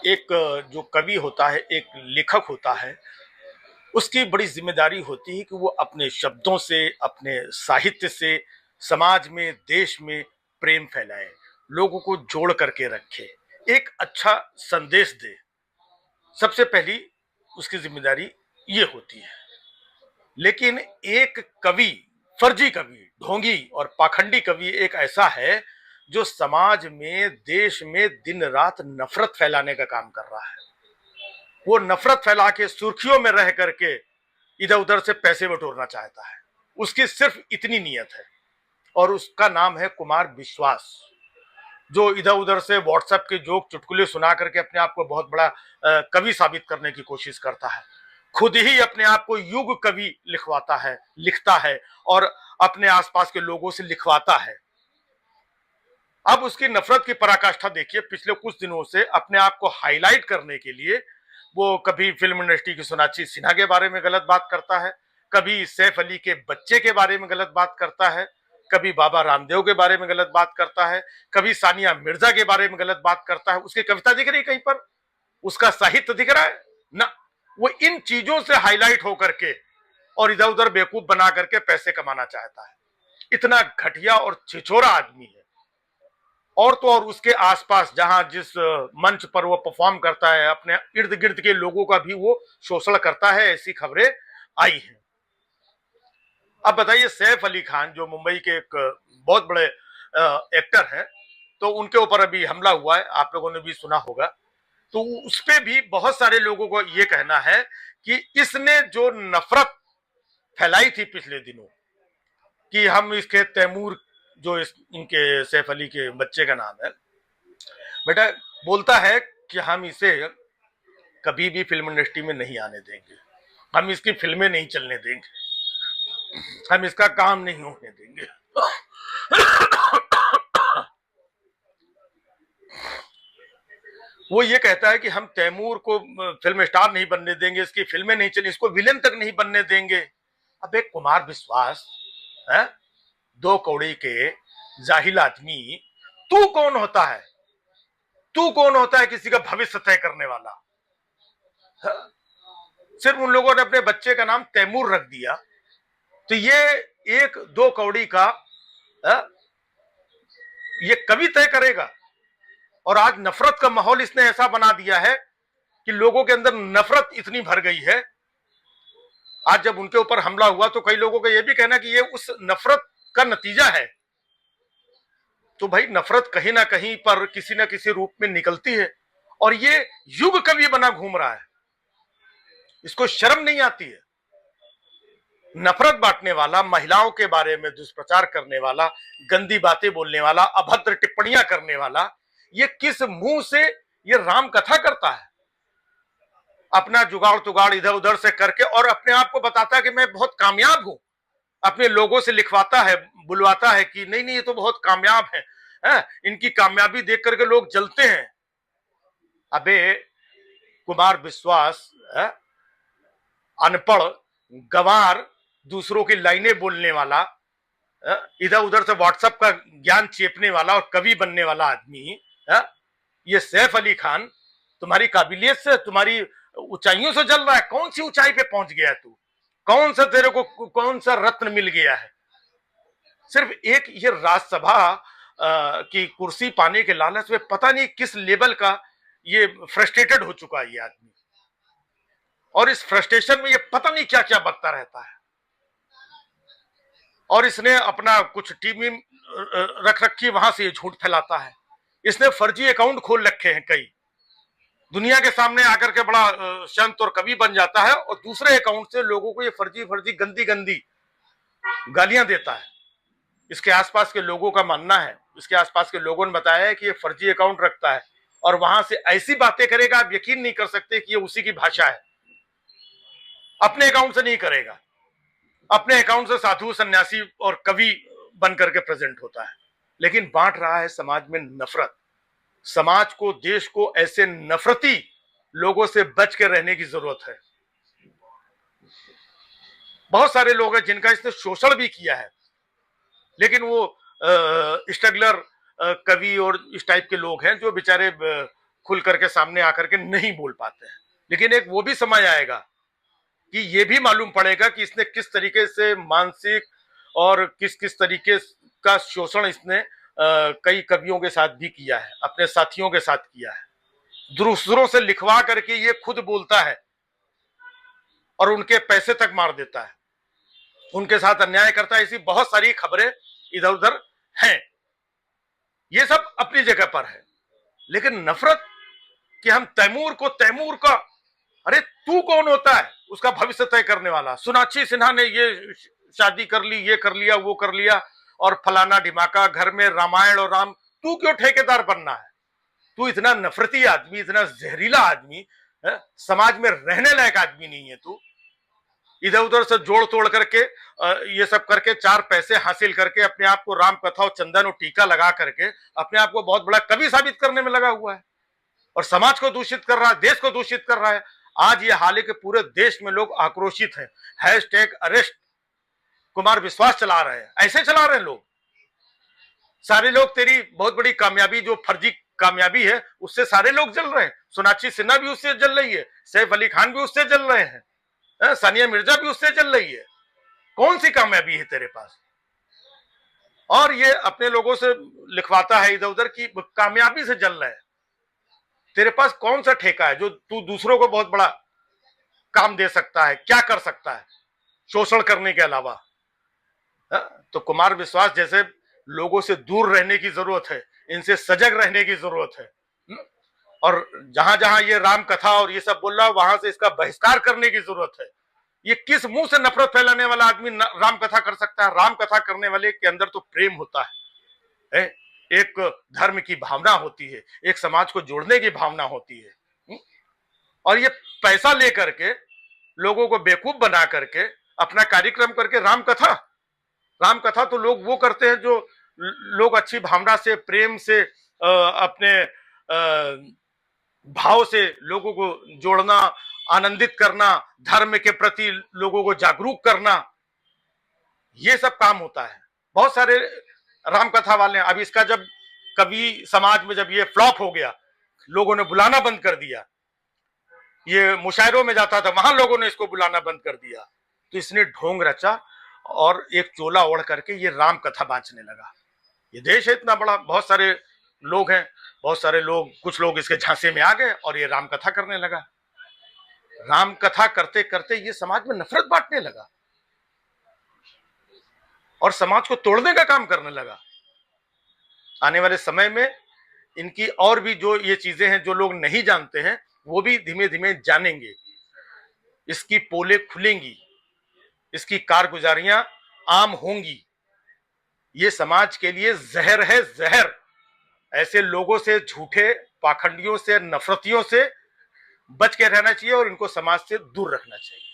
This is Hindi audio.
एक जो कवि होता है, एक लेखक होता है, उसकी बड़ी जिम्मेदारी होती है कि वो अपने शब्दों से, अपने साहित्य से समाज में, देश में प्रेम फैलाए, लोगों को जोड़ करके रखे, एक अच्छा संदेश दे। सबसे पहली उसकी जिम्मेदारी ये होती है। लेकिन एक कवि, फर्जी कवि, ढोंगी और पाखंडी कवि एक ऐसा है जो समाज में, देश में दिन रात नफरत फैलाने का काम कर रहा है। वो नफरत फैला के सुर्खियों में रह करके इधर उधर से पैसे बटोरना चाहता है। उसकी सिर्फ इतनी नीयत है। और उसका नाम है कुमार विश्वास, जो इधर उधर से व्हाट्सएप के जोक चुटकुले सुना करके अपने आप को बहुत बड़ा कवि साबित करने की कोशिश करता है। खुद ही अपने आप को युग कवि लिखवाता है, लिखता है और अपने आसपास के लोगों से लिखवाता है। अब उसकी नफरत की पराकाष्ठा देखिए। पिछले कुछ दिनों से अपने आप को हाईलाइट करने के लिए वो कभी फिल्म इंडस्ट्री की सोनाक्षी सिन्हा के बारे में गलत बात करता है, कभी सैफ अली के बच्चे के बारे में गलत बात करता है, कभी बाबा रामदेव के बारे में गलत बात करता है, कभी सानिया मिर्जा के बारे में गलत बात करता है। उसकी कविता दिख रही कहीं पर? उसका साहित्य दिख रहा है ना? वो इन चीजों से हाईलाइट होकर के और इधर उधर बेवकूफ बना करके पैसे कमाना चाहता है। इतना घटिया और छिछोरा आदमी है। और तो और उसके आसपास जहां जिस मंच पर वो परफॉर्म करता है, अपने इर्द गिर्द के लोगों का भी वो शोषण करता है, ऐसी खबरें आई हैं। अब बताइए, सैफ अली खान जो मुंबई के एक बहुत बड़े एक्टर हैं, तो उनके ऊपर अभी हमला हुआ है, आप लोगों ने भी सुना होगा। तो उस पे भी बहुत सारे लोगों को ये कहना है कि इसने जो नफरत फैलाई थी पिछले दिनों, कि हम इसके तैमूर, जो इनके सैफ अली के बच्चे का नाम है, बेटा बोलता है कि हम इसे कभी भी फिल्म इंडस्ट्री में नहीं आने देंगे, हम इसकी फिल्में नहीं चलने देंगे, हम इसका काम नहीं होने देंगे। वो ये कहता है कि हम तैमूर को फिल्म स्टार नहीं बनने देंगे, इसकी फिल्में नहीं चली, इसको विलेन तक नहीं बनने देंगे। अब एक कुमार विश्वास है, दो कौड़ी के जाहिल आदमी, तू कौन होता है? तू कौन होता है किसी का भविष्य तय करने वाला? है? सिर्फ उन लोगों ने अपने बच्चे का नाम तैमूर रख दिया, तो ये एक दो कौड़ी का है? ये कवि तय करेगा। और आज नफरत का माहौल इसने ऐसा बना दिया है कि लोगों के अंदर नफरत इतनी भर गई है। आज जब उनके ऊपर हमला हुआ तो कई लोगों का यह भी कहना कि ये उस नफरत का नतीजा है। तो भाई, नफरत कहीं ना कहीं पर किसी ना किसी रूप में निकलती है, और ये युग कवि बना घूम रहा है। इसको शर्म नहीं आती है? नफरत बांटने वाला, महिलाओं के बारे में दुष्प्रचार करने वाला, गंदी बातें बोलने वाला, अभद्र टिप्पणियां करने वाला, ये किस मुंह से ये राम कथा करता है? अपना जुगाड़ तुगाड़ इधर उधर से करके और अपने आप को बताता है कि मैं बहुत कामयाब हूं। अपने लोगों से लिखवाता है, बुलवाता है कि नहीं नहीं, ये तो बहुत कामयाब है? इनकी कामयाबी देख करके लोग जलते हैं। अबे कुमार विश्वास, अनपढ़, गंवार, दूसरों की लाइनें बोलने वाला, इधर उधर से व्हाट्सएप का ज्ञान चेपने वाला और कवि बनने वाला आदमी, ये सैफ अली खान तुम्हारी काबिलियत से, तुम्हारी ऊंचाइयों से जल रहा है। कौन सी ऊंचाई पे पहुंच गया तू? कौन सा तेरे को कौन सा रत्न मिल गया है? सिर्फ एक ये राज्यसभा की कुर्सी पाने के लालच में पता नहीं किस लेवल का ये फ्रस्ट्रेटेड हो चुका है ये आदमी। और इस फ्रस्ट्रेशन में ये पता नहीं क्या क्या बकता रहता है। और इसने अपना कुछ टीम रख रखी, वहां से ये झूठ फैलाता है। इसने फर्जी अकाउंट खोल रखे हैं कई, दुनिया के सामने आकर के बड़ा संत और कवि बन जाता है और दूसरे अकाउंट से लोगों को ये फर्जी फर्जी गंदी गंदी गालियां देता है। इसके आसपास के लोगों का मानना है, इसके आसपास के लोगों ने बताया है कि ये फर्जी अकाउंट रखता है और वहां से ऐसी बातें करेगा, आप यकीन नहीं कर सकते कि ये उसी की भाषा है। अपने अकाउंट से नहीं करेगा, अपने अकाउंट से साधु सन्यासी और कवि बन करके प्रेजेंट होता है, लेकिन बांट रहा है समाज में नफरत। समाज को, देश को ऐसे नफरती लोगों से बच के रहने की जरूरत है। बहुत सारे लोग हैं जिनका इसने शोषण भी किया है, लेकिन वो स्ट्रगलर कवि और इस टाइप के लोग हैं जो बेचारे खुल करके सामने आकर के नहीं बोल पाते हैं। लेकिन एक वो भी समय आएगा कि ये भी मालूम पड़ेगा कि इसने किस तरीके से मानसिक और किस किस तरीके का शोषण इसने कई कवियों के साथ भी किया है, अपने साथियों के साथ किया है। दूसरों से लिखवा करके ये खुद बोलता है और उनके पैसे तक मार देता है, उनके साथ अन्याय करता है। ऐसी बहुत सारी खबरें इधर उधर हैं। ये सब अपनी जगह पर है। लेकिन नफरत कि हम तैमूर का, अरे तू कौन होता है उसका भविष्य तय करने वाला? सोनाक्षी सिन्हा ने ये शादी कर ली, ये कर लिया, वो कर लिया, और फलाना ढिमाका, घर में रामायण और राम। तू क्यों ठेकेदार बनना है? तू इतना नफरती आदमी, इतना जहरीला आदमी है? समाज में रहने लायक आदमी नहीं है तू। इधर उधर से जोड़ तोड़ करके ये सब करके 4 पैसे हासिल करके अपने आप को राम कथा और चंदन और टीका लगा करके अपने आप को बहुत बड़ा कवि साबित करने में लगा हुआ है और समाज को दूषित कर रहा है, देश को दूषित कर रहा है। आज ये हाल है कि पूरे देश में लोग आक्रोशित हैं। हैशटैग अरेस्ट कुमार विश्वास चला रहे हैं। ऐसे चला रहे हैं लोग। सारे लोग तेरी बहुत बड़ी कामयाबी, जो फर्जी कामयाबी है, उससे सारे लोग जल रहे हैं। सोनाक्षी सिन्हा भी उससे जल रही है, सैफ अली खान भी उससे जल रहे हैं, सानिया मिर्जा भी उससे जल रही है। कौन सी कामयाबी है तेरे पास? और ये अपने लोगों से लिखवाता है इधर उधर की कामयाबी से जल रहा है। तेरे पास कौन सा ठेका है जो तू दूसरों को बहुत बड़ा काम दे सकता है? क्या कर सकता है शोषण करने के अलावा? तो कुमार विश्वास जैसे लोगों से दूर रहने की जरूरत है, इनसे सजग रहने की जरूरत है। और जहां जहां ये राम कथा और ये सब बोल रहा है, वहां से इसका बहिष्कार करने की जरूरत है। ये किस मुंह से नफरत फैलाने वाला आदमी राम कथा कर सकता है? राम कथा करने वाले के अंदर तो प्रेम होता है, एक धर्म की भावना होती है, एक समाज को जोड़ने की भावना होती है। और ये पैसा लेकर के लोगों को बेवकूफ बना करके अपना कार्यक्रम करके राम कथा तो लोग वो करते हैं जो लोग अच्छी भावना से, प्रेम से, अपने भाव से लोगों को जोड़ना, आनंदित करना, धर्म के प्रति लोगों को जागरूक करना, ये सब काम होता है। बहुत सारे रामकथा वाले। अब इसका जब कवि समाज में जब ये फ्लॉप हो गया, लोगों ने बुलाना बंद कर दिया, ये मुशायरों में जाता था, वहां लोगों ने इसको बुलाना बंद कर दिया, तो इसने ढोंग रचा और एक चोला ओढ़ करके ये राम कथा बांचने लगा। ये देश है इतना बड़ा, बहुत सारे लोग हैं, बहुत सारे लोग, कुछ लोग इसके झांसे में आ गए और ये राम कथा करने लगा। राम कथा करते करते ये समाज में नफरत बांटने लगा और समाज को तोड़ने का काम करने लगा। आने वाले समय में इनकी और भी जो ये चीजें हैं जो लोग नहीं जानते हैं, वो भी धीमे धीमे जानेंगे। इसकी पोले खुलेंगी, इसकी कारगुजारियां आम होंगी। ये समाज के लिए जहर है, जहर। ऐसे लोगों से, झूठे पाखंडियों से, नफरतियों से बच के रहना चाहिए और इनको समाज से दूर रखना चाहिए।